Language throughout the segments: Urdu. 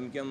MQM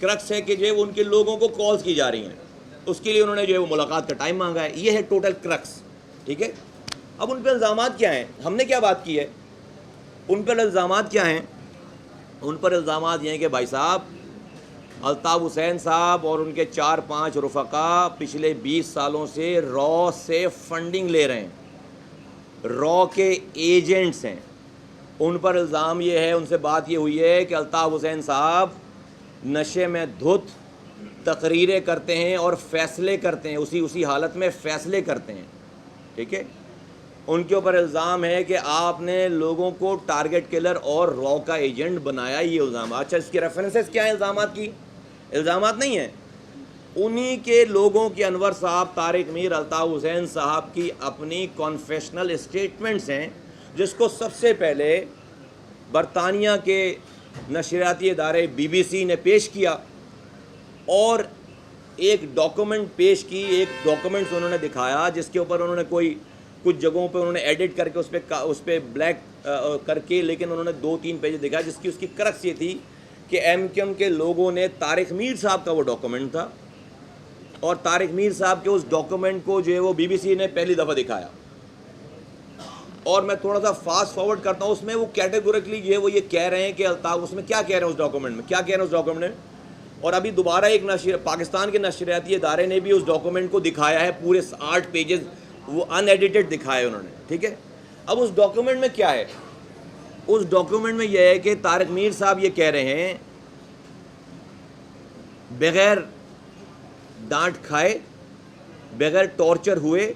کرکس ہے کہ جو ہے وہ ان کے لوگوں کو کالز کی جا رہی ہیں, اس کے لیے انہوں نے جو ہے وہ ملاقات کا ٹائم مانگا ہے. یہ ہے ٹوٹل کرکس. ٹھیک ہے, اب ان پہ الزامات کیا ہیں؟ ہم نے کیا بات کی ہے؟ ان پر الزامات کیا ہیں؟ ان پر الزامات یہ ہیں کہ بھائی صاحب الطاف حسین صاحب اور ان کے 4-5 رفقا پچھلے 20 سالوں سے را سے فنڈنگ لے رہے ہیں, را کے ایجنٹس ہیں. ان پر الزام یہ ہے, ان سے بات یہ ہوئی ہے کہ الطاف حسین صاحب نشے میں دھت تقریریں کرتے ہیں اور فیصلے کرتے ہیں, اسی حالت میں فیصلے کرتے ہیں. ٹھیک ہے, ان کے اوپر الزام ہے کہ آپ نے لوگوں کو ٹارگٹ کلر اور را کا ایجنٹ بنایا. یہ الزام. اچھا, اس کے ریفرنسز کیا ہیں الزامات کی؟ الزامات نہیں ہیں, انہی کے لوگوں کے انور صاحب, طارق میر, الطاف حسین صاحب کی اپنی کنفیشنل اسٹیٹمنٹس ہیں, جس کو سب سے پہلے برطانیہ کے نشریاتی ادارے BBC نے پیش کیا اور ایک ڈاکومنٹ پیش کی. ایک ڈاکومنٹس انہوں نے دکھایا جس کے اوپر انہوں نے کچھ جگہوں پہ انہوں نے ایڈٹ کر کے اس پہ بلیک کر کے, لیکن انہوں نے 2-3 پیج دکھایا جس کی اس کی کرکس یہ تھی کہ MQM کے لوگوں نے طارق میر صاحب کا وہ ڈاکومنٹ تھا اور طارق میر صاحب کے اس ڈاکومنٹ کو جو ہے وہ BBC نے پہلی دفعہ دکھایا. اور میں تھوڑا سا فاسٹ فارورڈ کرتا ہوں, اس میں وہ کیٹیگوریکلی جو ہے وہ یہ کہہ رہے ہیں کہ الطاف, اس میں کیا کہہ رہے ہیں اس ڈاکومنٹ میں, کیا کہہ رہے ہیں اس ڈاکومنٹ میں. اور ابھی دوبارہ ایک پاکستان کے نشریاتی ادارے نے بھی اس ڈاکومنٹ کو دکھایا ہے, پورے 8 پیجز وہ ان ایڈیٹڈ دکھائے انہوں نے. ٹھیک ہے, اب اس ڈاکومنٹ میں کیا ہے؟ اس ڈاکومنٹ میں یہ ہے کہ طارق میر صاحب یہ کہہ رہے ہیں بغیر ڈانٹ کھائے, بغیر ٹارچر ہوئے,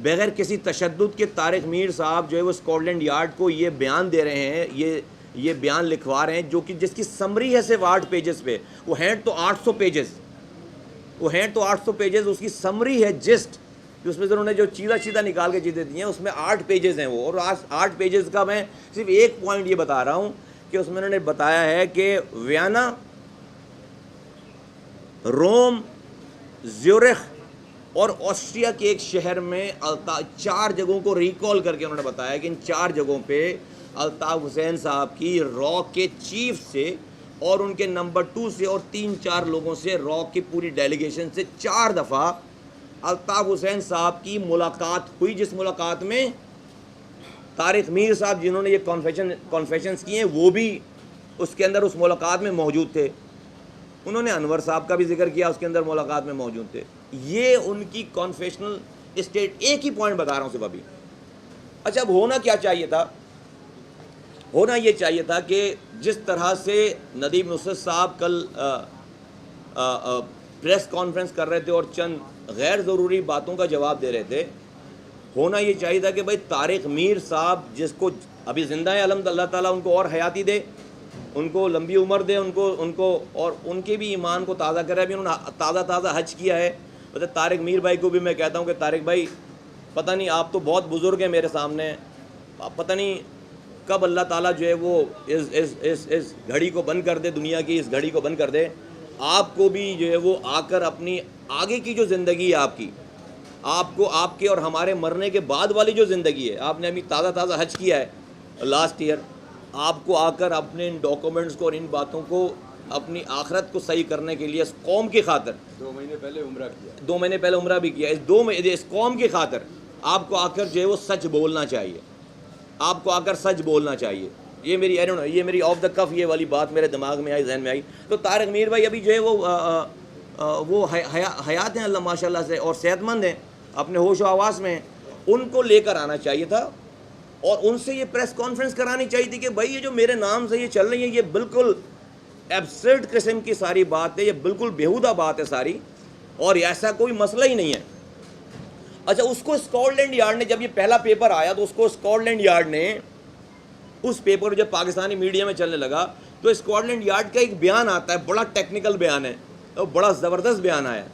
بغیر کسی تشدد کے طارق میر صاحب جو ہے وہ اسکاٹ لینڈ یارڈ کو یہ بیان دے رہے ہیں, یہ بیان لکھوا رہے ہیں, جو کہ جس کی سمری ہے صرف 8 پیجز پہ. وہ ہیں تو 800 پیجز, اس کی سمری ہے جسٹ, اس میں سے انہوں نے جو چیزہ نکال کے چیزیں دی ہیں اس میں 8 پیجز ہیں وہ. اور 8 پیجز کا میں صرف ایک پوائنٹ یہ بتا رہا ہوں کہ اس میں انہوں نے بتایا ہے کہ ویانا, روم, زیورخ اور آسٹریا کے ایک شہر میں 4 جگہوں کو ریکال کر کے انہوں نے بتایا کہ ان 4 جگہوں پہ الطاف حسین صاحب کی را کے چیف سے اور ان کے نمبر 2 سے اور 3-4 لوگوں سے, را کی پوری ڈیلیگیشن سے 4 دفعہ الطاف حسین صاحب کی ملاقات ہوئی, جس ملاقات میں طارق میر صاحب جنہوں نے یہ کانفیشنز کی ہیں وہ بھی اس کے اندر اس ملاقات میں موجود تھے. انہوں نے انور صاحب کا بھی ذکر کیا, اس کے اندر ملاقات میں موجود تھے. یہ ان کی کانفیشنل اسٹیٹ. ایک ہی پوائنٹ بتا رہا ہوں صرف ابھی. اچھا, اب ہونا کیا چاہیے تھا؟ ہونا یہ چاہیے تھا کہ جس طرح سے ندیم نصرت صاحب کل پریس کانفرنس کر رہے تھے اور چند غیر ضروری باتوں کا جواب دے رہے تھے, ہونا یہ چاہیے تھا کہ بھائی طارق میر صاحب جس کو ابھی زندہ ہے, الحمد اللہ تعالیٰ ان کو اور حیاتی دے, ان کو لمبی عمر دے, ان کو اور ان کے بھی ایمان کو تازہ کرے. ابھی انہوں نے تازہ حج کیا ہے. طارق میر بھائی کو بھی میں کہتا ہوں کہ طارق بھائی پتہ نہیں, آپ تو بہت بزرگ ہیں میرے سامنے, پتہ نہیں کب اللہ تعالیٰ جو ہے وہ اس گھڑی کو بند کر دے, دنیا کی اس گھڑی کو بند کر دے. آپ کو بھی جو ہے وہ آ کر اپنی آگے کی جو زندگی ہے آپ کی, آپ کو آپ کے اور ہمارے مرنے کے بعد والی جو زندگی ہے, آپ نے ابھی تازہ حج کیا ہے لاسٹ ایئر, آپ کو آ کر اپنے ان ڈاکومنٹس کو اور ان باتوں کو اپنی آخرت کو صحیح کرنے کے لیے اس قوم کی خاطر 2 مہینے پہلے عمرہ کیا, 2 مہینے پہلے عمرہ بھی کیا, اس قوم کی خاطر آپ کو آ کر جو ہے وہ سچ بولنا چاہیے, آپ کو آ کر سچ بولنا چاہیے. یہ میری آف دا کف یہ والی بات میرے دماغ میں آئی, ذہن میں آئی. تو طارق میر بھائی ابھی جو ہے وہ حیات ہیں اللہ ماشاء اللہ سے, اور صحت مند ہیں, اپنے ہوش و حواس میں ہیں. ان کو لے کر آنا چاہیے تھا اور ان سے یہ پریس کانفرنس کرانی چاہیے تھی کہ بھائی یہ جو میرے نام سے یہ چل رہی ہیں یہ بالکل ایبسرڈ قسم کی ساری بات ہے, یہ بالکل بیہودہ بات ہے ساری, اور ایسا کوئی مسئلہ ہی نہیں ہے. اچھا, اس کو اسکاٹ لینڈ یارڈ نے, جب یہ پہلا پیپر آیا تو اس کو اسکاٹ لینڈ یارڈ نے, اس پیپر جب پاکستانی میڈیا میں چلنے لگا تو اسکاٹ لینڈ یارڈ کا ایک بیان آتا ہے, بڑا ٹیکنیکل بیان ہے اور بڑا زبردست بیان آیا.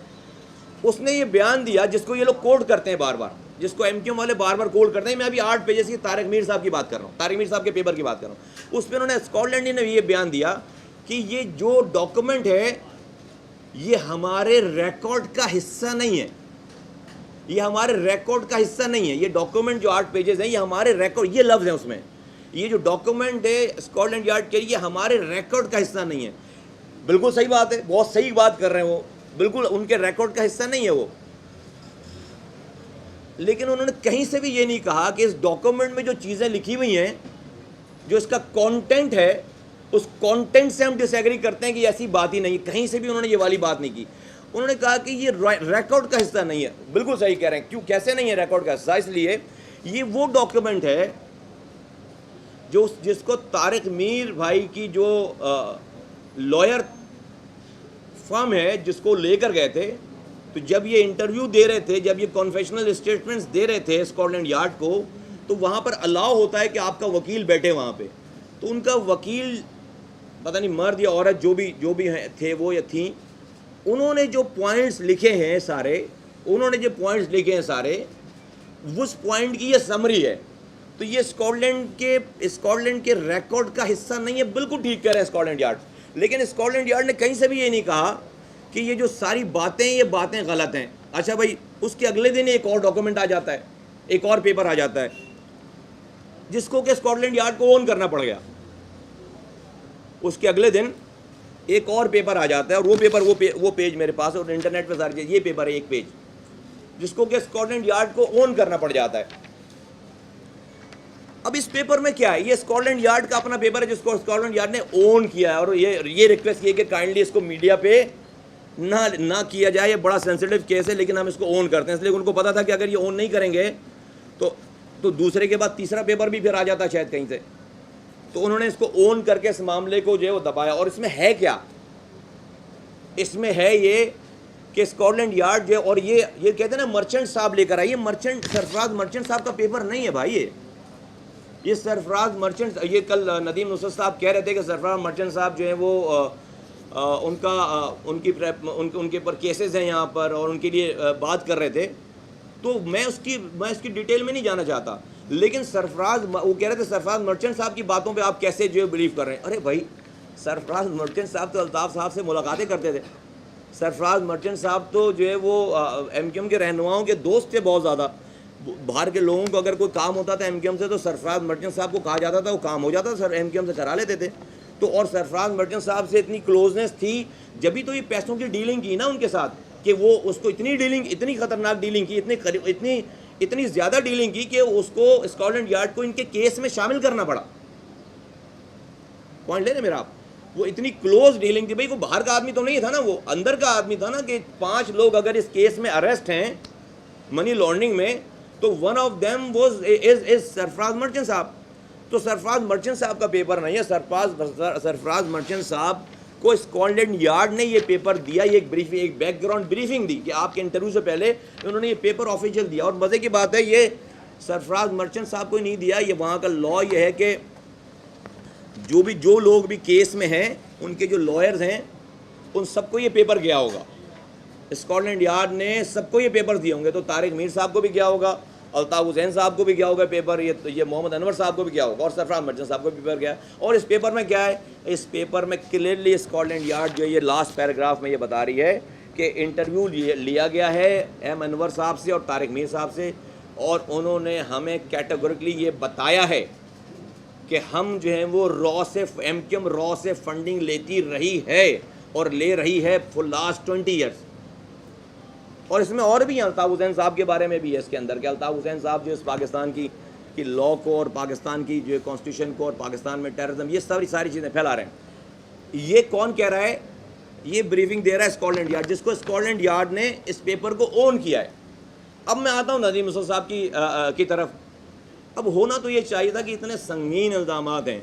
اس نے یہ بیان دیا جس کو یہ لوگ کوٹ کرتے ہیں بار بار, جس کو MQM والے بار بار کوٹ کرتے ہیں. میں ابھی 8 پیجز کی طارق میر صاحب کی بات کر رہا ہوں, طارق میر صاحب کے پیپر کی بات کر رہا ہوں. اس پہ انہوں نے اسکاٹ لینڈ نے یہ بیان دیا کہ یہ جو ڈاکومنٹ ہے یہ ہمارے ریکارڈ کا حصہ نہیں ہے, یہ ہمارے ریکارڈ کا حصہ نہیں ہے. یہ ڈاکومنٹ جو 8 پیجز ہیں یہ ہمارے ریکارڈ, یہ لفظ ہیں اس میں, یہ جو ڈاکومنٹ ہے اسکاٹ لینڈ یارڈ کے, یہ ہمارے ریکارڈ کا حصہ نہیں ہے. بالکل صحیح بات ہے, بہت صحیح بات کر رہے ہیں وہ, بالکل ان کے ریکارڈ کا حصہ نہیں ہے وہ. لیکن انہوں نے کہیں سے بھی یہ نہیں کہا کہ اس ڈاکومنٹ میں جو چیزیں لکھی ہوئی ہیں, جو اس کا کانٹینٹ ہے, اس کانٹینٹ سے ہم ڈس ایگری کرتے ہیں کہ ایسی بات ہی نہیں. کہیں سے بھی انہوں نے یہ والی بات نہیں کی. انہوں نے کہا کہ یہ ریکارڈ کا حصہ نہیں ہے. بالکل صحیح کہہ رہے ہیں. کیوں, کیسے نہیں ہے ریکارڈ کا حصہ؟ اس لیے یہ وہ ڈاکومنٹ ہے جس کو طارق میر بھائی کی جو لائر فرم ہے جس کو لے کر گئے تھے, تو جب یہ انٹرویو دے رہے تھے, جب یہ کنفیشنل اسٹیٹمنٹس دے رہے تھے اسکاٹ لینڈ یارڈ کو, تو وہاں پر الاؤ ہوتا ہے کہ آپ کا وکیل بیٹھے وہاں پہ. تو ان کا وکیل پتہ نہیں مرد یا عورت جو بھی تھے وہ یا تھیں, انہوں نے جو پوائنٹس لکھے ہیں سارے, اس پوائنٹ کی یہ سمری ہے. تو یہ اسکاٹ لینڈ کے ریکارڈ کا حصہ نہیں ہے. بالکل ٹھیک کہہ رہے ہیں اسکاٹ لینڈ یارڈ. لیکن اسکاٹ لینڈ یارڈ نے کہیں سے بھی یہ نہیں کہا کہ یہ جو ساری باتیں یہ باتیں غلط ہیں. اچھا بھائی, اس کے اگلے دن ایک اور ڈاکومنٹ آ جاتا ہے, ایک اور پیپر آ جاتا ہے جس کو کہ اسکاٹ لینڈ یارڈ کو اون کرنا پڑ گیا. اس کے اگلے دن ایک اور پیپر آ جاتا ہے, اور وہ پیپر وہ پیج میرے پاس ہے اور انٹرنیٹ پہ سارے, یہ پیپر ہے ایک پیج جس کو کہ اسکاٹ لینڈ یارڈ کو اون کرنا پڑ جاتا ہے. اب اس پیپر میں کیا ہے, یہ اسکاٹ لینڈ یارڈ کا اپنا پیپر ہے جس کو اسکاٹ لینڈ یارڈ نے اون کیا ہے. اور یہ ریکویسٹ کی کہ کائنڈلی اس کو میڈیا پہ نہ کیا جائے, یہ بڑا سینسیٹیو کیس ہے, لیکن ہم اس کو اون کرتے ہیں. اس لیے ان کو پتا تھا کہ اگر یہ اون نہیں کریں گے تو دوسرے کے بعد تیسرا پیپر بھی پھر آ جاتا شاید کہیں سے. تو انہوں نے اس کو اون کر کے اس معاملے کو جو ہے وہ دبایا. اور اس میں ہے کیا, اس میں ہے یہ کہ اسکاٹ لینڈ یارڈ جو ہے, اور یہ کہتے ہیں نا مرچنٹ صاحب لے کر آئے, یہ سرفراز مرچنٹ صاحب کا پیپر نہیں ہے بھائی. یہ سرفراز مرچنٹ, یہ کل ندیم نصرت صاحب کہہ رہے تھے کہ سرفراز مرچنٹ صاحب جو ہیں وہ ان کے پر کیسز ہیں یہاں پر, اور ان کے لیے بات کر رہے تھے. تو میں اس کی ڈیٹیل میں نہیں جانا چاہتا, لیکن وہ کہہ رہے تھے سرفراز مرچنٹ صاحب کی باتوں پہ آپ کیسے جو ہے بلیو کر رہے ہیں. ارے بھائی, سرفراز مرچنٹ صاحب تو الطاف صاحب سے ملاقاتیں کرتے تھے. سرفراز مرچنٹ صاحب تو جو ہے وہ ایم کیو ایم کے رہنماؤں کے دوست تھے بہت زیادہ. باہر کے لوگوں کو اگر کوئی کام ہوتا تھا ایم کیو ایم سے, تو سرفراز مرچنٹ صاحب کو کہا جاتا تھا, وہ کام ہو جاتا تھا, ایم کیو ایم سے کرا لیتے تھے. تو اور سرفراز مرچنٹ صاحب سے اتنی کلوزنس تھی, جبھی تو یہ پیسوں کی ڈیلنگ کی نا ان کے ساتھ, کہ وہ اس کو اتنی خطرناک ڈیلنگ کی, اتنی زیادہ ڈیلنگ کی کہ اس کو اسکاٹ لینڈ یارڈ کو ان کے کیس میں شامل کرنا پڑا. پوائنٹ لے رہے میرا آپ, وہ اتنی کلوز ڈیلنگ تھی. بھائی وہ باہر کا آدمی تو نہیں تھا نا, وہ اندر کا آدمی تھا نا, کہ 5 لوگ اگر اس کیس میں اریسٹ ہیں منی لانڈرنگ میں, تو one of them is Sarfaraz Merchant sahab. تو سرفراز مرچنٹ صاحب کا پیپر نہیں ہے. سرفراز مرچنٹ صاحب کو اسکاٹ لینڈ یارڈ نے یہ پیپر دیا, یہ ایک بیک گراؤنڈ بریفنگ دی کہ آپ کے انٹرویو سے پہلے انہوں نے یہ پیپر آفیشیل دیا. اور مزے کی بات ہے, یہ سرفراز مرچنٹ صاحب کو ہی نہیں دیا, یہ وہاں کا لا یہ ہے کہ جو لوگ بھی کیس میں ہیں, ان کے جو لائرز ہیں, ان سب کو یہ پیپر گیا ہوگا. اسکاٹ لینڈ یارڈ نے سب کو یہ پیپر دیے ہوں گے. تو طارق میر صاحب کو بھی گیا ہوگا, الطاف حسین صاحب کو بھی گیا ہوگا پیپر, یہ محمد انور صاحب کو بھی گیا ہوگا, اور سرفراز مرچنٹ صاحب کو بھی پیپر گیا. اور اس پیپر میں کیا ہے, اس پیپر میں کلیئرلی اسکاٹ لینڈ یارڈ جو ہے یہ لاسٹ پیراگراف میں یہ بتا رہی ہے کہ انٹرویو لیا گیا ہے ایم انور صاحب سے اور طارق میر صاحب سے, اور انہوں نے ہمیں کیٹیگورکلی یہ بتایا ہے کہ ہم جو ہیں وہ ایم کیو ایم را سے فنڈنگ لیتی رہی ہے اور لے رہی ہے فور لاسٹ 20 ایئرس. اور اس میں اور بھی ہیں, الطاف حسین صاحب کے بارے میں بھی ہے اس کے اندر, کہ الطاف حسین صاحب جو اس پاکستان کی لاء کو اور پاکستان کی جو کانسٹیٹیوشن کو اور پاکستان میں ٹیررزم, یہ ساری چیزیں پھیلا رہے ہیں. یہ کون کہہ رہا ہے, یہ بریفنگ دے رہا ہے اسکاٹ لینڈ یارڈ, جس کو اسکاٹ لینڈ یارڈ نے اس پیپر کو اون کیا ہے. اب میں آتا ہوں ندیم نصرت صاحب کی طرف. اب ہونا تو یہ چاہیے تھا کہ اتنے سنگین الزامات ہیں,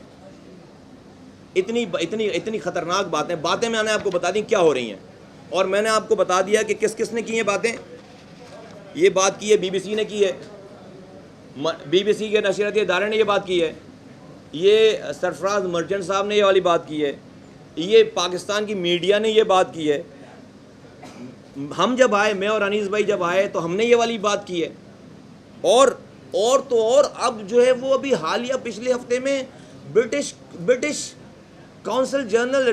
اتنی خطرناک باتیں میں نے آپ کو بتا دیں کیا ہو رہی ہیں. اور میں نے آپ کو بتا دیا کہ کس نے کی ہیں باتیں. یہ بات کی ہے بی بی سی نے کی ہے, بی بی سی کے نشریاتی ادارے نے یہ بات کی ہے, یہ سرفراز مرچنٹ صاحب نے یہ والی بات کی ہے, یہ پاکستان کی میڈیا نے یہ بات کی ہے. ہم جب آئے, میں اور انیس بھائی جب آئے, تو ہم نے یہ والی بات کی ہے. اور اب جو ہے وہ ابھی حالیہ پچھلے ہفتے میں British council general,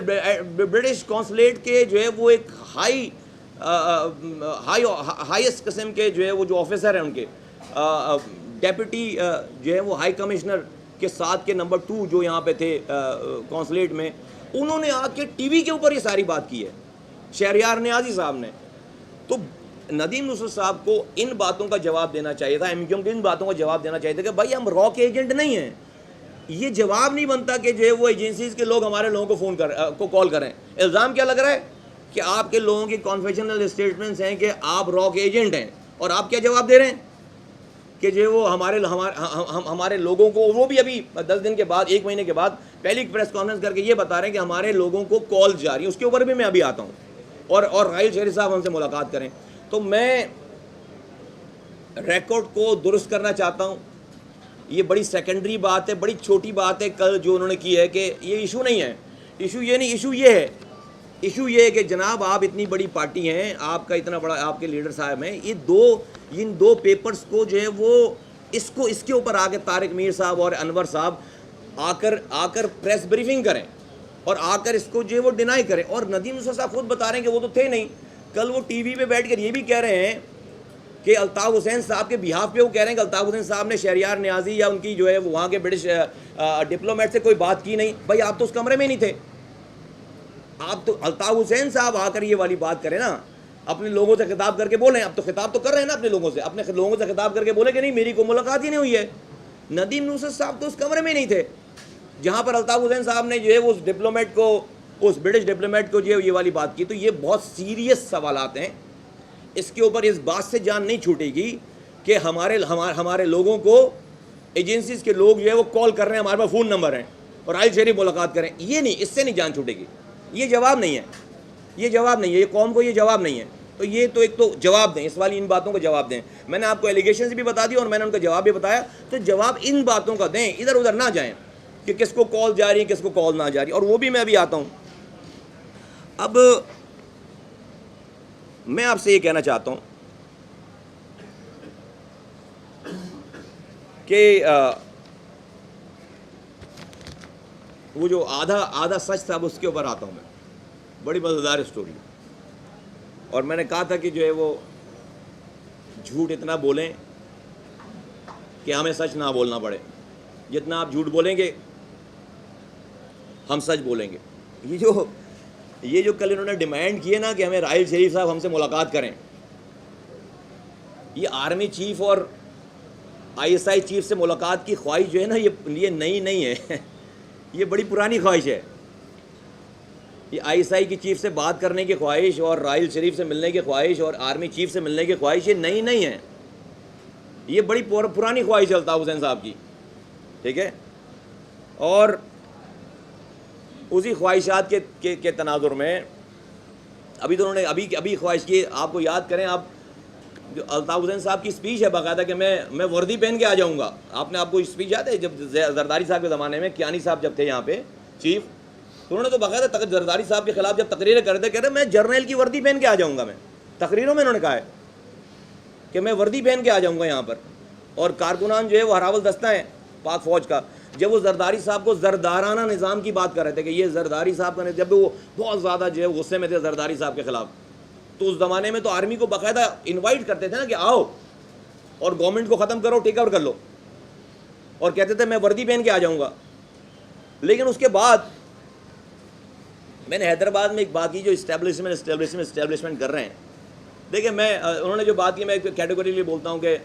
British consulate کے جو ہے وہ ایک ہائیسٹ قسم کے جو ہے وہ جو آفیسر ہیں, ان کے ڈیپٹی جو ہے وہ ہائی کمشنر کے ساتھ کے نمبر 2 جو یہاں پہ تھے کونسلیٹ میں, انہوں نے آ کے ٹی وی کے اوپر یہ ساری بات کی ہے شہریار نیازی صاحب نے. تو ندیم نصرت صاحب کو ان باتوں کا جواب دینا چاہیے تھا, ایم کیو ایم کو ان باتوں کا جواب دینا چاہیے تھا کہ بھائی ہم را کے ایجنٹ نہیں ہیں. یہ جواب نہیں بنتا کہ جو ہے وہ ایجنسیز کے لوگ ہمارے لوگوں کو کال کریں. الزام کیا لگ رہا ہے کہ آپ کے لوگوں کی کانفیشنل اسٹیٹمنٹس ہیں کہ آپ را کے ایجنٹ ہیں, اور آپ کیا جواب دے رہے ہیں کہ جو وہ ہمارے لوگوں کو, وہ بھی ابھی 10 دن کے بعد 1 مہینے کے بعد پہلی پریس کانفرنس کر کے یہ بتا رہے ہیں کہ ہمارے لوگوں کو کال جاری. اس کے اوپر بھی میں ابھی آتا ہوں, اور راحیل شریف صاحب ہم سے ملاقات کریں. تو میں ریکارڈ کو درست کرنا چاہتا ہوں. یہ بڑی سیکنڈری بات ہے, بڑی چھوٹی بات ہے کل جو انہوں نے کی ہے, کہ یہ ایشو نہیں ہے. ایشو یہ نہیں, ایشو یہ ہے, ایشو یہ ہے کہ جناب آپ اتنی بڑی پارٹی ہیں, آپ کا اتنا بڑا آپ کے لیڈر صاحب ہیں, ان دو پیپرز کو جو ہے وہ اس کے اوپر آ کے طارق میر صاحب اور انور صاحب آ کر پریس بریفنگ کریں, اور آ کر اس کو جو ہے وہ ڈینائی کریں. اور ندیم نصرت صاحب خود بتا رہے ہیں کہ وہ تو تھے نہیں. کل وہ ٹی وی پہ بیٹھ کر یہ بھی کہہ رہے ہیں کہ الطاف حسین صاحب کے بہاف پہ وہ کہہ رہے ہیں کہ الطاف حسین صاحب نے شہریار نیازی یا ان کی جو ہے وہاں کے برٹش ڈپلومیٹ سے کوئی بات کی نہیں. بھائی آپ تو اس کمرے میں نہیں تھے. آپ تو الطاف حسین صاحب آ کر یہ والی بات کریں نا, اپنے لوگوں سے خطاب کر کے بولیں. اب تو خطاب تو کر رہے ہیں نا اپنے لوگوں سے خطاب کر کے بولیں کہ نہیں میری کوئی ملاقات ہی نہیں ہوئی ہے. ندیم نصرت صاحب تو اس کمرے میں نہیں تھے جہاں پر الطاف حسین صاحب نے جو ہے اس ڈپلومیٹ کو, اس برٹش ڈپلومیٹ کو جو ہے یہ والی بات کی. تو یہ بہت سیریس سوالات ہیں. اس کے اوپر اس بات سے جان نہیں چھوٹے گی کہ ہمارے لوگوں کو ایجنسیز کے لوگ جو ہے وہ کال کر رہے ہیں, ہمارے پاس فون نمبر ہیں, اور راحیل شریف ملاقات کریں. یہ نہیں, اس سے نہیں جان چھوٹے گی. یہ جواب نہیں ہے, یہ قوم کو یہ جواب نہیں ہے. تو یہ تو ایک تو جواب دیں, اس والی ان باتوں کو جواب دیں. میں نے آپ کو ایلیگیشنز بھی بتا دی اور میں نے ان کا جواب بھی بتایا. تو جواب ان باتوں کا دیں, ادھر ادھر نہ جائیں کہ کس کو کال جاری ہے کس کو کال نہ جاری. اور وہ بھی میں ابھی آتا ہوں. اب میں آپ سے یہ کہنا چاہتا ہوں کہ وہ جو آدھا سچ تھا اس کے اوپر آتا ہوں. میں بڑی مزیدار اسٹوری, اور میں نے کہا تھا کہ جو ہے وہ جھوٹ اتنا بولیں کہ ہمیں سچ نہ بولنا پڑے. جتنا آپ جھوٹ بولیں گے ہم سچ بولیں گے. یہ جو کل انہوں نے ڈیمانڈ کیے نا کہ ہمیں راحیل شریف صاحب ہم سے ملاقات کریں, یہ آرمی چیف اور ISI چیف سے ملاقات کی خواہش جو ہے نا, یہ نئی نہیں ہے, یہ بڑی پرانی خواہش ہے. یہ ISI کی چیف سے بات کرنے کی خواہش اور راحیل شریف سے ملنے کی خواہش اور آرمی چیف سے ملنے کی خواہش یہ نئی نہیں ہے, یہ بڑی پرانی خواہش ہے الطاف حسین صاحب کی. ٹھیک ہے, اور اسی خواہشات کے تناظر میں ابھی تو انہوں نے ابھی خواہش کی. آپ کو یاد کریں, آپ جو الطاف حسین صاحب کی اسپیچ ہے باقاعدہ کہ میں وردی پہن کے آ جاؤں گا. آپ کو اسپیچ یاد ہے جب زرداری صاحب کے زمانے میں کیانی صاحب جب تھے یہاں پہ چیف, تو انہوں نے تو باقاعدہ زرداری صاحب کے خلاف جب تقریریں کرتے کہتے میں جرنیل کی وردی پہن کے آ جاؤں گا. میں تقریروں میں انہوں نے کہا ہے کہ میں وردی پہن کے آ جاؤں گا یہاں پر. اور کارکنان جو ہے وہ ہراول دستہ ہیں پاک فوج کا, جب وہ زرداری صاحب کو زردارانہ نظام کی بات کر رہے تھے کہ یہ زرداری صاحب کا, جب وہ بہت زیادہ جو ہے غصے میں تھے زرداری صاحب کے خلاف, تو اس زمانے میں تو آرمی کو باقاعدہ انوائٹ کرتے تھے نا کہ آؤ اور گورنمنٹ کو ختم کرو, ٹیک اوور کر لو, اور کہتے تھے میں وردی پہن کے آ جاؤں گا. لیکن اس کے بعد میں نے حیدرآباد میں ایک بات کی جو اسٹیبلشمنٹ کر رہے ہیں. دیکھیں انہوں نے جو بات کی میں کیٹیگوریلی بولتا ہوں کہ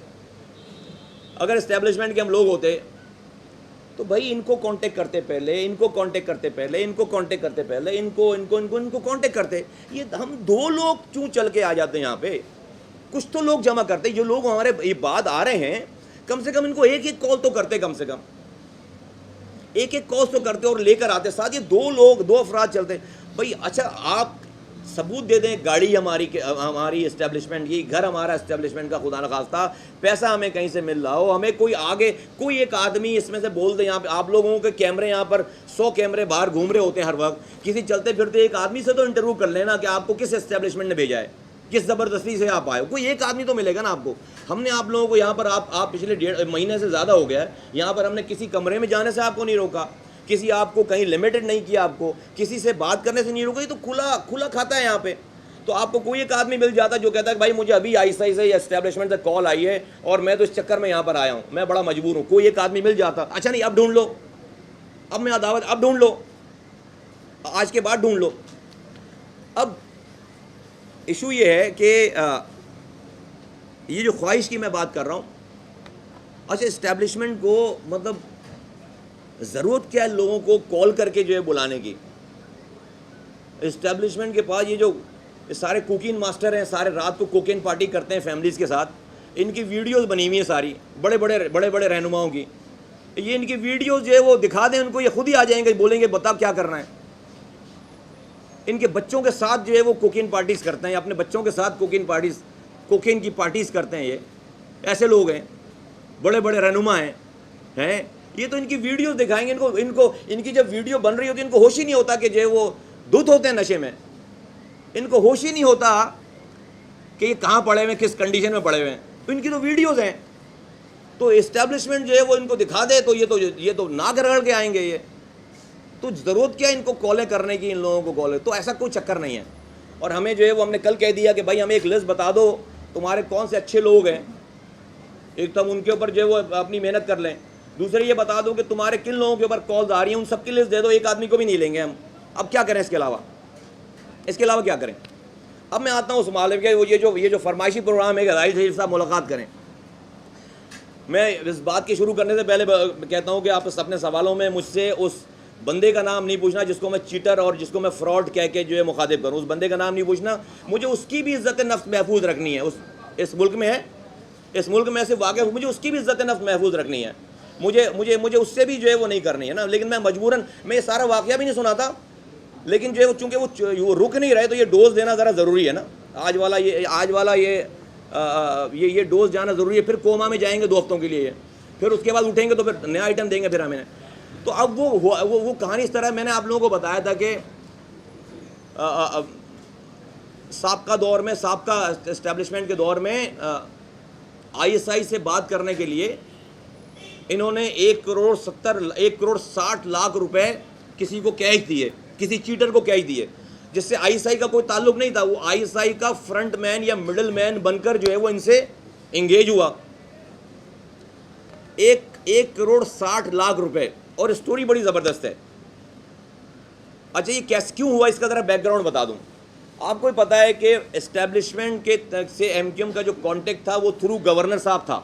اگر اسٹیبلشمنٹ کے ہم لوگ ہوتے تو بھائی ان کو کانٹیکٹ کرتے پہلے, ان کو کانٹیکٹ کرتے. یہ ہم 2 لوگ کیوں چل کے آ جاتے ہیں یہاں پہ, کچھ تو لوگ جمع کرتے. جو لوگ ہمارے یہ بات آ رہے ہیں کم سے کم ان کو ایک کال تو کرتے, کم سے کم ایک کال تو کرتے اور لے کر آتے ساتھ. یہ 2 افراد چلتے ہیں بھائی. اچھا آپ ثبوت دے دیں, گاڑی ہماری اسٹیبلشمنٹ کی, گھر ہمارا اسٹیبلشمنٹ کا, خدا نخواستہ پیسہ ہمیں کہیں سے مل رہا ہو, ہمیں کوئی آگے کوئی ایک آدمی اس میں سے بول دے. یہاں پہ آپ لوگوں کے کیمرے یہاں پر 100 کیمرے باہر گھوم رہے ہوتے ہیں ہر وقت, کسی چلتے پھرتے ایک آدمی سے تو انٹرویو کر لینا کہ آپ کو کس اسٹیبلشمنٹ نے بھیجا ہے, کس زبردستی سے آپ آئے ہو. کوئی ایک آدمی تو ملے گا نا آپ کو. ہم نے آپ لوگوں کو یہاں پر آپ پچھلے 1.5 مہینے سے زیادہ ہو گیا ہے یہاں پر, ہم نے کسی کمرے میں جانے سے آپ کو نہیں روکا, کسی آپ کو کہیں لمیٹڈ نہیں کیا, آپ کو کسی سے بات کرنے سے نہیں روکا. یہ تو کھلا کھاتا ہے یہاں پہ. تو آپ کو کوئی ایک آدمی مل جاتا جو کہتا ہے بھائی مجھے ابھی ISI سے یا اسٹیبلشمنٹ سے کال آئی ہے اور میں تو اس چکر میں یہاں پر آیا ہوں, میں بڑا مجبور ہوں. کوئی ایک آدمی مل جاتا, اچھا نہیں اب ڈھونڈ لو, اب میں عداوت اب ڈھونڈ لو, آج کے بعد ڈھونڈ لو. اب ایشو یہ ہے کہ یہ جو خواہش کی میں بات کر رہا ہوں, اچھا اسٹیبلشمنٹ کو مطلب ضرورت کیا ہے لوگوں کو کال کر کے جو ہے بلانے کی؟ اسٹیبلشمنٹ کے پاس یہ سارے کوکین ماسٹر ہیں, سارے رات کو کوکین پارٹی کرتے ہیں فیملیز کے ساتھ, ان کی ویڈیوز بنی ہوئی ہیں ساری بڑے بڑے رہنماؤں کی. یہ ان کی ویڈیوز جو ہے وہ دکھا دیں ان کو, یہ خود ہی آ جائیں گے, بولیں گے بتا کیا کرنا ہے. ان کے بچوں کے ساتھ جو ہے وہ کوکین پارٹیز کرتے ہیں, اپنے بچوں کے ساتھ کوکین کی پارٹیز کرتے ہیں. یہ ایسے لوگ ہیں, بڑے رہنما ہیں. یہ تو ان کی ویڈیوز دکھائیں گے ان کی جب ویڈیو بن رہی ہوتی ہے ان کو ہوش ہی نہیں ہوتا کہ جو ہے وہ دھت ہوتے ہیں نشے میں. ان کو ہوش ہی نہیں ہوتا کہ یہ کہاں پڑے ہوئے ہیں, کس کنڈیشن میں پڑے ہوئے ہیں. تو ان کی تو ویڈیوز ہیں. تو اسٹیبلشمنٹ جو ہے وہ ان کو دکھا دے تو یہ تو ناک رگڑ کے آئیں گے. یہ تو ضرورت کیا ہے ان کو کالیں کرنے کی, ان لوگوں کو کالیں. تو ایسا کوئی چکر نہیں ہے. اور ہمیں جو ہے وہ ہم نے کل کہہ دیا کہ بھائی ہمیں ایک لسٹ بتا دو تمہارے کون سے اچھے لوگ ہیں, ایک تو ہم ان کے اوپر جو ہے وہ اپنی محنت کر لیں. دوسرے یہ بتا دو کہ تمہارے کن لوگوں کے اوپر کالز آ رہی ہیں, ان سب کی لسٹ دے دو. ایک آدمی کو بھی نہیں لیں گے ہم. اب کیا کریں اس کے علاوہ کیا کریں؟ اب میں آتا ہوں اس معاملے کے, یہ جو فرمائشی پروگرام ہے کہ راہیل شریف صاحب ملاقات کریں. میں اس بات کی شروع کرنے سے پہلے کہتا ہوں کہ آپ اپنے سوالوں میں مجھ سے اس بندے کا نام نہیں پوچھنا جس کو میں چیٹر اور جس کو میں فراڈ کہہ کے جو ہے مخاطب کروں. اس بندے کا نام نہیں پوچھنا. مجھے اس کی بھی عزت نفس محفوظ رکھنی ہے. اس ملک میں ہے, اس ملک میں ایسے واقع مجھے اس کی بھی عزت نفس محفوظ رکھنی ہے. مجھے اس سے بھی جو ہے وہ نہیں کرنی ہے نا. لیکن میں مجبوراً, میں یہ سارا واقعہ بھی نہیں سناتا, لیکن جو ہے چونکہ وہ رک نہیں رہے تو یہ ڈوز دینا ذرا ضروری ہے نا. آج والا یہ ڈوز جانا ضروری ہے. پھر کوما میں جائیں گے 2 ہفتوں کے لیے, پھر اس کے بعد اٹھیں گے تو پھر نیا آئٹم دیں گے پھر ہمیں. تو اب وہ کہانی اس طرح, میں نے آپ لوگوں کو بتایا تھا کہ سابقہ دور میں, سابقہ اسٹیبلشمنٹ کے دور میں ISI سے بات کرنے کے لیے انہوں نے 1 کروڑ 60 لاکھ روپے کسی کو کیش دیے, کسی چیٹر کو کیش دیے, جس سے ISI کا کوئی تعلق نہیں تھا. وہ ISI کا فرنٹ مین یا مڈل مین بن کر جو ہے وہ ان سے انگیج ہوا. 1 کروڑ 60 لاکھ روپے. اور اسٹوری بڑی زبردست ہے. اچھا یہ کیسے کیوں ہوا, اس کا ذرا بیک گراؤنڈ بتا دوں. آپ کو پتا ہے کہ اسٹیبلشمنٹ کے سے MQM کا جو کانٹیکٹ تھا وہ تھرو گورنر صاحب تھا,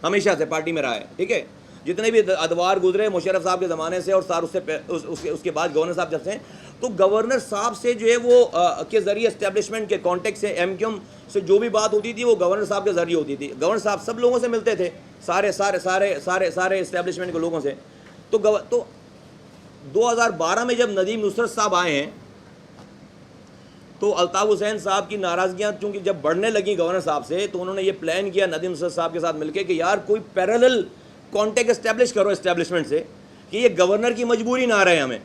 ہمیشہ سے پارٹی میں رہا ہے. ٹھیک ہے, جتنے بھی ادوار گزرے مشرف صاحب کے زمانے سے اور اس کے بعد گورنر صاحب جب سے, تو گورنر صاحب سے جو ہے وہ کے ذریعے اسٹیبلشمنٹ کے کانٹیکٹ سے MQM سے جو بھی بات ہوتی تھی وہ گورنر صاحب کے ذریعے ہوتی تھی. گورنر صاحب سب لوگوں سے ملتے تھے, سارے اسٹیبلشمنٹ کے لوگوں سے. تو 2012 میں جب ندیم نصرت صاحب آئے ہیں تو الطاف حسین صاحب کی ناراضگیاں چونکہ جب بڑھنے لگیں گورنر صاحب سے, تو انہوں نے یہ پلان کیا ندیم نصرت صاحب کے ساتھ مل کے کہ یار کوئی پیرالل کانٹیکٹ اسٹیبلش کرو اسٹیبلشمنٹ سے, کہ یہ گورنر کی مجبوری نہ رہے. ہمیں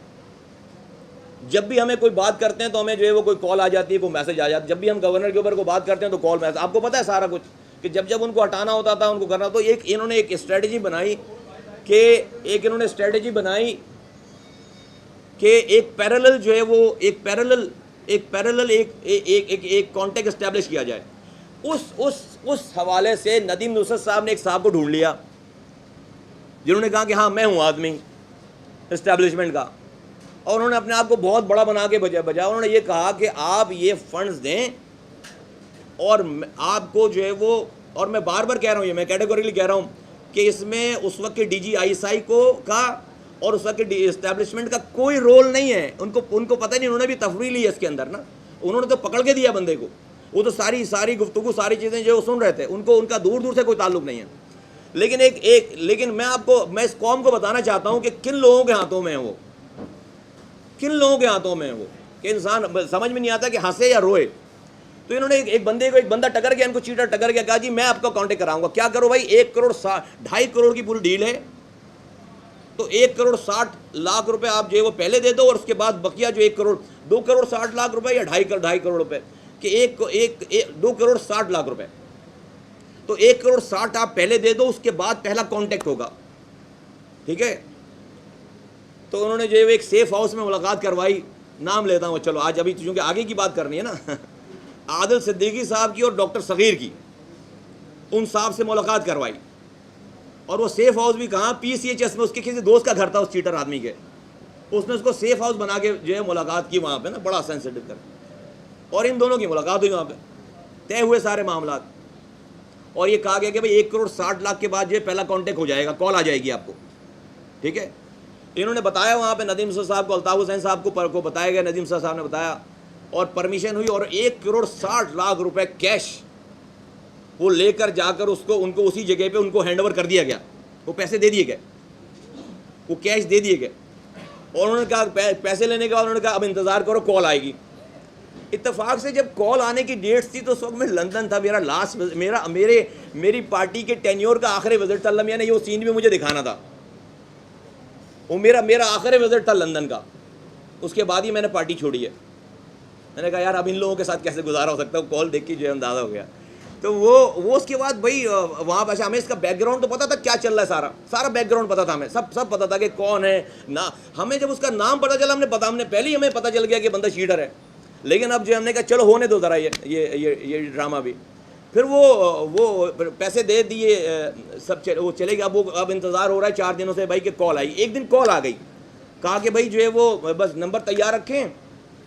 جب بھی ہمیں کوئی بات کرتے ہیں تو ہمیں جو ہے وہ کوئی کال آ جاتی ہے, کوئی میسج آ جاتا ہے. جب بھی ہم گورنر کے اوپر کوئی بات کرتے ہیں تو کال میسج, آپ کو پتہ ہے سارا کچھ, کہ جب ان کو ہٹانا ہوتا تھا ان کو کرنا. تو انہوں نے ایک اسٹریٹجی بنائی کہ ایک پیرالل جو ہے وہ ایک پیرالل کانٹیکٹ اسٹیبلش کیا جائے. اس حوالے سے ندیم نصرت صاحب نے ایک صاحب کو ڈھونڈ لیا جنہوں نے کہا کہ ہاں میں ہوں آدمی اسٹیبلشمنٹ کا, اور انہوں نے اپنے آپ کو بہت بڑا بنا کے بجایا. انہوں نے یہ کہا کہ آپ یہ فنڈز دیں اور آپ کو جو ہے وہ, اور میں بار بار کہہ رہا ہوں, یہ میں کیٹیگوریکلی کہہ رہا ہوں کہ اس میں اس وقت کے DG ISI کا اور اس وقت کے اسٹیبلشمنٹ کا کوئی رول نہیں ہے. ان کو پتہ نہیں, انہوں نے بھی تفریح لی ہے اس کے اندر نا. انہوں نے تو پکڑ کے دیا بندے کو, وہ تو ساری گفتگو ساری چیزیں جو سن رہے تھے, ان کا دور سے کوئی تعلق نہیں ہے. لیکن میں اس قوم کو بتانا چاہتا ہوں کہ کن لوگوں کے ہاتھوں میں ہے وہ, کہ انسان سمجھ میں نہیں آتا کہ ہنسے یا روئے. تو انہوں نے ایک بندہ ٹکر گیا, ان کو چیٹر ٹکر گیا, کہا جی میں آپ کا کانٹیکٹ کراؤں گا. کیا کرو بھائی, 1 کروڑ 2.5 کروڑ کی پوری ڈیل ہے. تو 1 کروڑ 60 لاکھ روپے آپ جو ہے وہ پہلے دے دو, اور اس کے بعد بقیہ جو 2 کروڑ 60 لاکھ روپے یا 2.5 کروڑ روپے, کہ 2 کروڑ 60 لاکھ روپے. تو 1 کروڑ 60 آپ پہلے دے دو, اس کے بعد پہلا کانٹیکٹ ہوگا. ٹھیک ہے. تو انہوں نے جو ہے ایک سیف ہاؤس میں ملاقات کروائی, نام لیتا ہوں چلو آج, ابھی چونکہ آگے کی بات کرنی ہے نا, عادل صدیقی صاحب کی اور ڈاکٹر صغیر کی, ان صاحب سے ملاقات کروائی. اور وہ سیف ہاؤس بھی کہاں, PCHS میں, اس کے کسی دوست کا گھر تھا اس چیٹر آدمی کے. اس نے اس کو سیف ہاؤس بنا کے جو ہے ملاقات کی وہاں پہ نا, بڑا سینسٹیو کر, اور ان دونوں کی ملاقات ہوئی وہاں پہ, طے ہوئے سارے معاملات, اور یہ کہا گیا کہ بھائی 1,60,00,000 کے بعد جو ہے پہلا کانٹیکٹ ہو جائے گا, کال آ جائے گی آپ کو, ٹھیک ہے. انہوں نے بتایا وہاں پہ ندیم نصرت صاحب کو, الطاف حسین صاحب کو بتایا گیا, ندیم نصرت صاحب نے بتایا, اور پرمیشن ہوئی, اور 1,60,00,000 روپے کیش وہ لے کر جا کر ان کو اسی جگہ پہ ان کو ہینڈ اوور کر دیا گیا. وہ پیسے دے دیے گئے, وہ کیش دے دیے گئے, اور انہوں نے کہا پیسے لینے کے بعد انہوں نے کہا اب انتظار کرو, کال آئے گی. اتفاق سے جب کال آنے کی ڈیٹس تھی تو اس وقت میں لندن تھا, میری پارٹی کے ٹینیور کا آخری وزٹ تھا. اللہ میاں نے وہ سین بھی مجھے دکھانا تھا, وہ میرا آخری وزٹ تھا لندن کا. اس کے بعد ہی میں نے پارٹی چھوڑی ہے. میں نے کہا یار اب ان لوگوں کے ساتھ کیسے گزارا ہو سکتا ہے, کال دیکھ کے جو ہے اندازہ ہو گیا. تو وہ اس کے بعد بھائی وہاں پہ ہمیں اس کا بیک گراؤنڈ تو پتا تھا کیا چل رہا ہے, سارا بیک گراؤنڈ پتا تھا ہمیں, سب پتا تھا کہ کون ہے نا. ہمیں جب اس کا نام پتا چلا ہم نے پہلے ہی ہمیں پتا چل گیا کہ بندہ چیٹر ہے. لیکن اب جو ہم نے کہا چلو ہونے دو ذرا یہ ڈرامہ بھی. پھر وہ پیسے دے دیے, سب وہ چلے گیا. اب انتظار ہو رہا ہے 4 دنوں سے بھائی کہ کال آئی. ایک دن کال آ گئی, کہا کہ بھائی جو ہے وہ بس نمبر تیار رکھیں,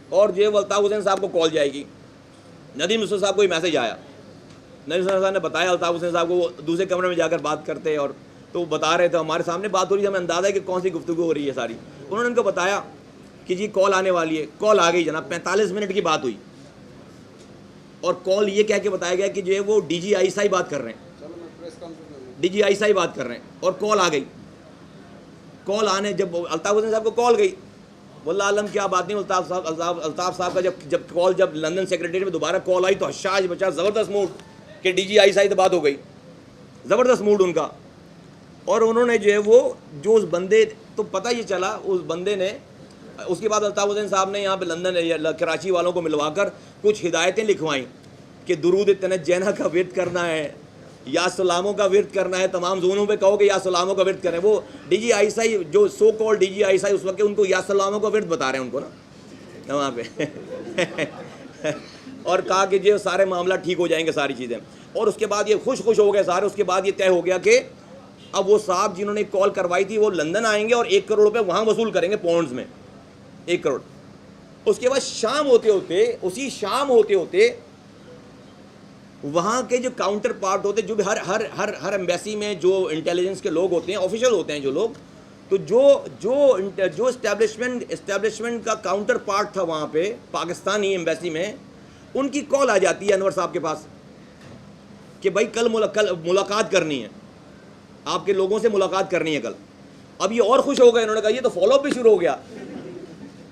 اور جو ہے الطاف حسین صاحب کو کال جائے گی. ندیم نصرت صاحب کو یہ میسج آیا, ندیم نصرت صاحب نے بتایا الطاف حسین صاحب کو, وہ دوسرے کمرے میں جا کر بات کرتے, اور تو وہ بتا رہے تھے, ہمارے سامنے بات ہو رہی ہے, ہمیں اندازہ ہے کہ کون سی گفتگو ہو رہی ہے ساری. انہوں نے ان کو بتایا کہ جی کال آنے والی ہے. کال آ گئی جناب, 45 منٹ کی بات ہوئی, اور کال یہ کہہ کے بتایا گیا کہ جو ہے وہ ڈی جی عیسائی بات کر رہے ہیں, اور کال آ گئی. کال آنے جب الطاف حسین صاحب کو کال گئی, واللہ عالم کیا بات نہیں, الطاف صاحب کا جب لندن سیکریٹریٹ میں دوبارہ کال آئی تو حشاش بچا, زبردست موڈ کہ ڈی جی عیسائی سے بات ہو گئی, زبردست موڈ ان کا. اور انہوں نے جو ہے وہ جو اس بندے, تو پتہ یہ چلا اس بندے نے, اس کے بعد الطاف حسین صاحب نے یہاں پہ لندن کراچی والوں کو ملوا کر کچھ ہدایتیں لکھوائیں کہ درود تنجینا کا ورد کرنا ہے, یا سلاموں کا ورد کرنا ہے, تمام زونوں پہ کہو کہ یا سلاموں کا ورد کریں. وہ ڈی جی عیسائی جو سو کال ڈی جی عیسائی اس وقت ان کو یا سلاموں کا ورد بتا رہے ہیں ان کو نا وہاں پہ, اور کہا کہ جو سارے معاملہ ٹھیک ہو جائیں گے ساری چیزیں. اور اس کے بعد یہ خوش ہو گئے سارے. اس کے بعد یہ طے ہو گیا کہ اب وہ صاحب جنہوں نے کال کروائی تھی وہ لندن آئیں گے اور 1 کروڑ روپے وہاں وصول کریں گے پاؤنڈز میں, 1 کروڑ. اس کے بعد شام ہوتے ہوتے وہاں کے جو کاؤنٹر پارٹ ہوتے, جو بھی ہر ایمبیسی میں جو انٹیلیجنس کے لوگ ہوتے ہیں, آفیشل ہوتے ہیں جو لوگ, تو جو اسٹیبلشمنٹ کا کاؤنٹر پارٹ تھا وہاں پہ پاکستانی ایمبیسی میں, ان کی کال آ جاتی ہے انور صاحب کے پاس کہ بھائی کل ملاقات کرنی ہے, آپ کے لوگوں سے ملاقات کرنی ہے کل. اب یہ اور خوش ہو گئے, انہوں نے کہا یہ تو فالو اپ بھی شروع ہو گیا,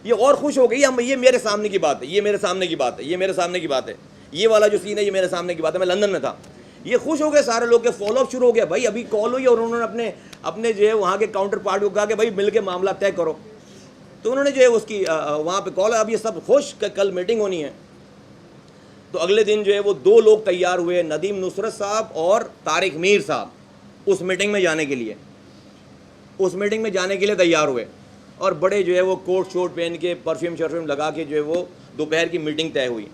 یہ اور خوش ہو گئی, یہ میرے سامنے کی بات ہے, یہ والا جو سین ہے یہ میرے سامنے کی بات ہے, میں لندن میں تھا. یہ خوش ہو گئے سارے لوگ کہ فالو اپ شروع ہو گیا. بھائی ابھی کال ہوئی اور انہوں نے اپنے جو ہے وہاں کے کاؤنٹر پارٹ کو کہا کہ بھائی مل کے معاملہ طے کرو. تو انہوں نے جو ہے اس کی وہاں پہ کال, اب یہ سب خوش کہ کل میٹنگ ہونی ہے. تو اگلے دن جو ہے وہ 2 لوگ تیار ہوئے, ندیم نصرت صاحب اور طارق میر صاحب, اس میٹنگ میں جانے کے لیے تیار ہوئے, اور بڑے جو ہے وہ کوٹ شوٹ پہن کے پرفیوم لگا کے جو ہے وہ دوپہر کی میٹنگ طے ہوئی.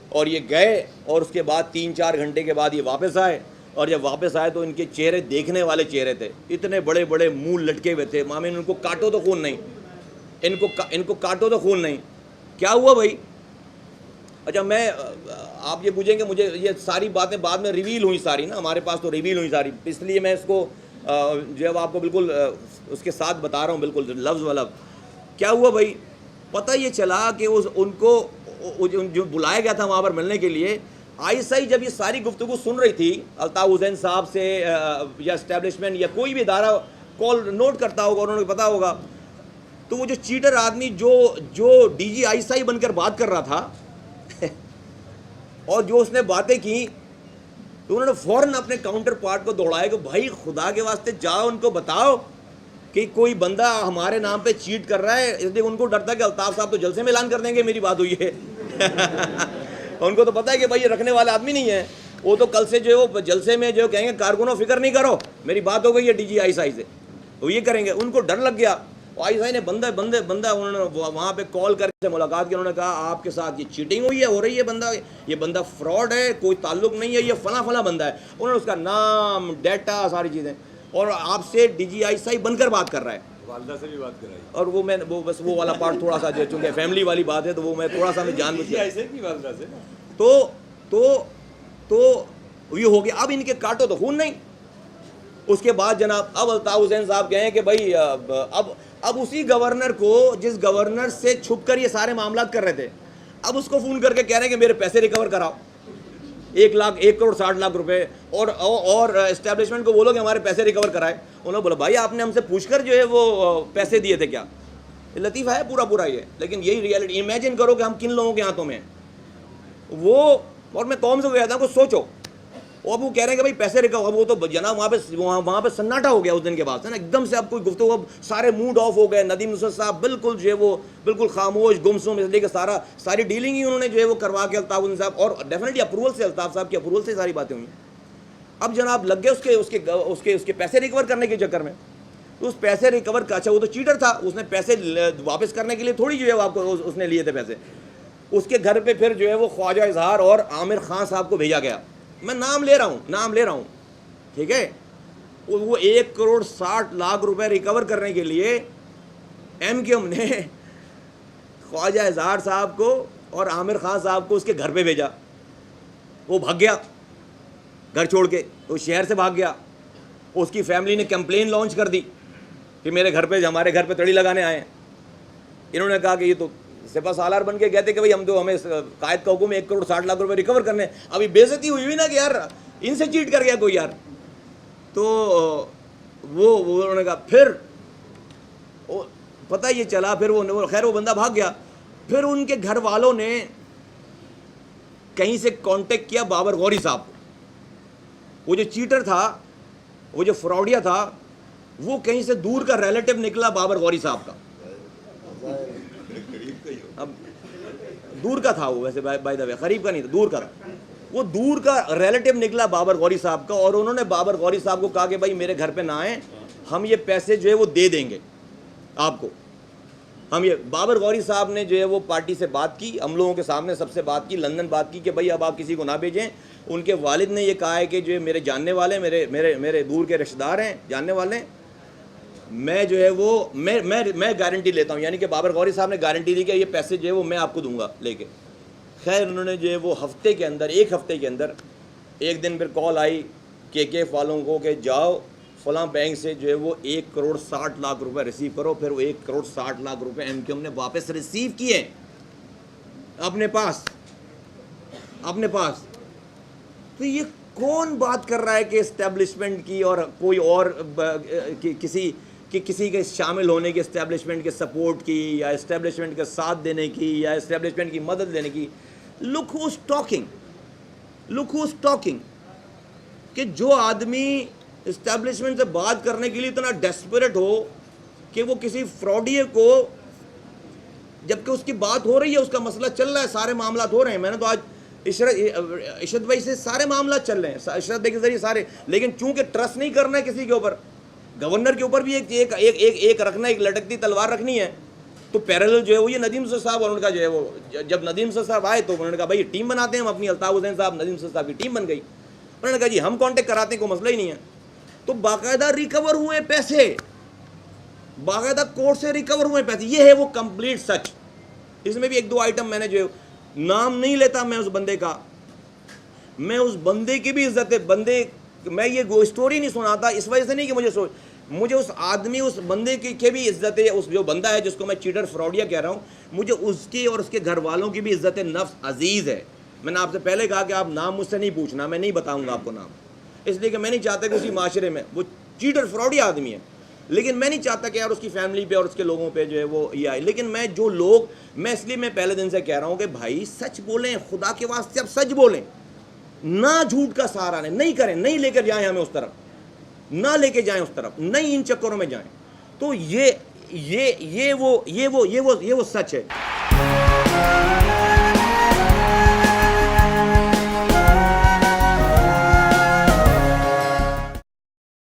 اور یہ گئے, اور اس کے بعد 3-4 گھنٹے کے بعد یہ واپس آئے, اور جب واپس آئے تو ان کے چہرے دیکھنے والے چہرے تھے, اتنے بڑے بڑے منہ لٹکے ہوئے تھے. مامین ان کو کاٹو تو خون نہیں, ان کو کاٹو تو خون نہیں. کیا ہوا بھائی؟ اچھا آپ یہ پوچھیں کہ مجھے یہ ساری باتیں بعد میں ریویل ہوئی ساری نا, ہمارے پاس تو ریویل ہوئی ساری, اس لیے میں اس کو جو ہے آپ کو بالکل اس کے ساتھ بتا رہا ہوں, بالکل لفظ و لفظ. کیا ہوا بھائی؟ پتہ یہ چلا کہ ان کو جو بلایا گیا تھا وہاں پر ملنے کے لیے, عیسائی جب یہ ساری گفتگو سن رہی تھی الطاف حسین صاحب سے, یا اسٹیبلشمنٹ یا کوئی بھی ادارہ کال نوٹ کرتا ہوگا, انہوں نے پتا ہوگا, تو وہ جو چیٹر آدمی جو ڈی جی عیسائی بن کر بات کر رہا تھا اور جو اس نے باتیں کی, تو انہوں نے فوراً اپنے کاؤنٹر پارٹ کو دوڑایا کہ بھائی خدا کے واسطے جاؤ ان کو بتاؤ کہ کوئی بندہ ہمارے نام پہ چیٹ کر رہا ہے. اس لیے ان کو ڈرتا کہ الطاف صاحب تو جلسے میں اعلان کر دیں گے میری بات ہوئی ہے. ان کو تو پتہ ہے کہ بھائی یہ رکھنے والے آدمی نہیں ہے, وہ تو کل سے جو ہے وہ جلسے میں جو کہیں گے کارکنوں فکر نہیں کرو میری بات ہو گئی ہے ڈی جی عیسائی سے, وہ یہ کریں گے. ان کو ڈر لگ گیا. عیسائی نے بندہ انہوں نے وہاں پہ کال کر کے ملاقات کی, انہوں نے کہا آپ کے ساتھ یہ چیٹنگ ہوئی ہے, ہو رہی ہے, یہ بندہ فراڈ ہے, کوئی تعلق نہیں ہے, یہ فلاں بندہ ہے. انہوں نے اس کا نام, ڈیٹا, ساری چیزیں, اور آپ سے ڈی جی عیسائی بن کر بات کر رہا ہے. والدہ سے بھی بات کرائی اور وہ میں وہ بس وہ والا پارٹ تھوڑا سا جو چونکہ فیملی والی بات ہے تو وہ میں تھوڑا سا میں جان بوجھ کے ایسے کی والدہ سے نا تو یہ ہو گیا. اب ان کے کاٹو تو خون نہیں. اس کے بعد جناب اب الطاف حسین صاحب کہیں کہ بھائی اب اسی گورنر کو جس گورنر سے چھپ کر یہ سارے معاملات کر رہے تھے اب اس کو فون کر کے کہہ رہے ہیں کہ میرے پیسے ریکور کراؤ 1,60,00,000 روپے اور اسٹیبلشمنٹ کو بولو کہ ہمارے پیسے ریکور کرائے. انہوں نے بولا بھائی آپ نے ہم سے پوچھ کر جو ہے وہ پیسے دیے تھے کیا؟ لطیفہ ہے پورا یہ, لیکن یہی ریئلٹی. امیجن کرو کہ ہم کن لوگوں کے ہاتھوں میں ہیں وہ. اور میں قوم سے کہتا ہوں کہ سوچو. اب وہ کہہ رہے ہیں کہ بھائی پیسے ریکور. اب وہ تو جناب وہاں پہ سناٹا ہو گیا اس دن کے بعد سے نا, ایک دم سے اب کوئی گفتگو, اب سارے موڈ آف ہو گئے. ندیم نصرت صاحب بالکل جو ہے وہ بالکل خاموش گمسم, اس لیے کہ ساری ڈیلنگ ہی انہوں نے جو ہے وہ کروا کے الطاف حسین صاحب, اور ڈیفینیٹلی اپروول سے, الطاف صاحب کی اپروول سے ساری باتیں ہوئی. اب جناب لگ گئے اس کے پیسے ریکور کرنے کے چکر میں. تو اس پیسے ریکور کا, اچھا وہ تو چیٹر تھا, اس نے پیسے واپس کرنے کے لیے تھوڑی جو ہے وہ آپ کو اس نے لیے تھے پیسے. اس کے گھر پہ پھر جو ہے وہ خواجہ اظہار اور عامر خان صاحب کو بھیجا گیا. میں نام لے رہا ہوں ٹھیک ہے. وہ 1,60,00,000 روپے ریکور کرنے کے لیے ایم کیو ایم نے خواجہ اظہار صاحب کو اور عامر خان صاحب کو اس کے گھر پہ بھیجا. وہ بھاگ گیا گھر چھوڑ کے, وہ شہر سے بھاگ گیا. اس کی فیملی نے کمپلین لانچ کر دی کہ میرے گھر پہ, ہمارے گھر پہ تڑی لگانے آئے ہیں. انہوں نے کہا کہ یہ تو سپہ سالار بن کے کہتے کہ بھائی ہم تو ہمیں قائد کا حکم 1,60,00,000 روپے ریکور کرنے. ابھی بےزتی ہوئی نا کہ یار ان سے چیٹ کر گیا کوئی یار. تو وہ انہوں نے کہا, پھر پتہ یہ چلا, پھر وہ خیر وہ بندہ بھاگ گیا. پھر ان کے گھر والوں نے کہیں سے کانٹیکٹ کیا بابر غوری صاحب کو. وہ جو چیٹر تھا, وہ جو فراڈیا تھا, وہ کہیں سے دور کا ریلیٹو نکلا بابر غوری صاحب کا. اب دور کا تھا وہ, ویسے بائی دا وے قریب کا نہیں تھا, دور کا تھا. وہ دور کا ریلیٹو نکلا بابر غوری صاحب کا, اور انہوں نے بابر غوری صاحب کو کہا کہ بھائی میرے گھر پہ نہ آئیں, ہم یہ پیسے جو ہے وہ دے دیں گے آپ کو. ہم یہ بابر غوری صاحب نے جو ہے وہ پارٹی سے بات کی, ہم لوگوں کے سامنے سب سے بات کی, لندن بات کی کہ بھائی اب آپ کسی کو نہ بھیجیں. ان کے والد نے یہ کہا ہے کہ جو ہے میرے جاننے والے, میرے دور کے رشتہ دار ہیں, جاننے والے ہیں, میں جو ہے وہ میں گارنٹی لیتا ہوں. یعنی کہ بابر غوری صاحب نے گارنٹی دی کہ یہ پیسے جو ہے وہ میں آپ کو دوں گا لے کے. خیر انہوں نے جو ہے وہ ایک ہفتے کے اندر ایک دن پھر کال آئی کے والوں کو کہ جاؤ فلاں بینک سے جو ہے وہ 1,60,00,000 روپے ریسیو کرو. پھر وہ 1,60,00,000 روپے ایم کیو ایم نے واپس ریسیو کیے اپنے پاس. تو یہ کون بات کر رہا ہے کہ اسٹیبلشمنٹ کی اور کوئی اور کسی کے شامل ہونے کی, اسٹیبلشمنٹ کے سپورٹ کی, یا اسٹیبلشمنٹ کے ساتھ دینے کی, یا اسٹیبلشمنٹ کی مدد لینے کی. لک ہو از ٹاکنگ کہ جو آدمی اسٹیبلشمنٹ سے بات کرنے کے لیے اتنا ڈیسپریٹ ہو کہ وہ کسی فراڈیے کو, جبکہ اس کی بات ہو رہی ہے, اس کا مسئلہ چل رہا ہے, سارے معاملات ہو رہے ہیں. میں نے تو آج عشرت بھائی سے سارے معاملات چل رہے ہیں, عشرت بھائی کے ذریعے سارے, لیکن چونکہ ٹرسٹ نہیں کرنا ہے کسی کے اوپر, گورنر کے اوپر بھی ایک رکھنا, ایک لٹکتی تلوار رکھنی ہے. تو پیرالل جو ہے وہ یہ ندیم نصرت صاحب اور ان کا جو ہے وہ, جب ندیم نصرت صاحب آئے تو انہوں نے کہا بھائی ٹیم بناتے ہیں ہم اپنی. الطاف حسین صاحب, ندیم نصرت صاحب کی ٹیم بن گئی. انہوں نے کہا جی ہم کانٹیکٹ کراتے ہیں, کوئی مسئلہ ہی نہیں ہے. تو باقاعدہ ریکور ہوئے پیسے, باقاعدہ کورٹ سے ریکور ہوئے پیسے. یہ ہے وہ کمپلیٹ سچ. اس میں بھی ایک دو آئٹم میں نے جو نام نہیں لیتا میں اس بندے کا, میں اس بندے کی بھی عزت ہے. میں یہ اسٹوری نہیں سناتا اس وجہ سے نہیں کہ مجھے اس آدمی, اس بندے کی بھی عزت ہے. اس جو بندہ ہے جس کو میں چیٹر فراڈیا کہہ رہا ہوں, مجھے اس کی اور اس کے گھر والوں کی بھی عزت نفس عزیز ہے. میں نے آپ سے پہلے کہا کہ آپ نام مجھ سے نہیں پوچھنا, میں نہیں بتاؤں گا آپ کو نام, اس لیے کہ میں نہیں چاہتا کہ اسی معاشرے میں وہ چیٹر فراڈیا آدمی ہے. لیکن میں نہیں چاہتا کہ یار اس کی فیملی پہ اور اس کے لوگوں پہ جو ہے وہ یہ آئے. لیکن میں اس لیے میں پہلے دن سے کہہ رہا ہوں کہ بھائی سچ بولیں, خدا کے واسطے اب سچ بولیں, نہ جھوٹ کا سہارا نہیں کریں, نہیں لے کر جائیں ہمیں اس طرف, نہ لے کے جائیں اس طرف, نہیں ان چکروں میں جائیں. تو یہ وہ سچ ہے.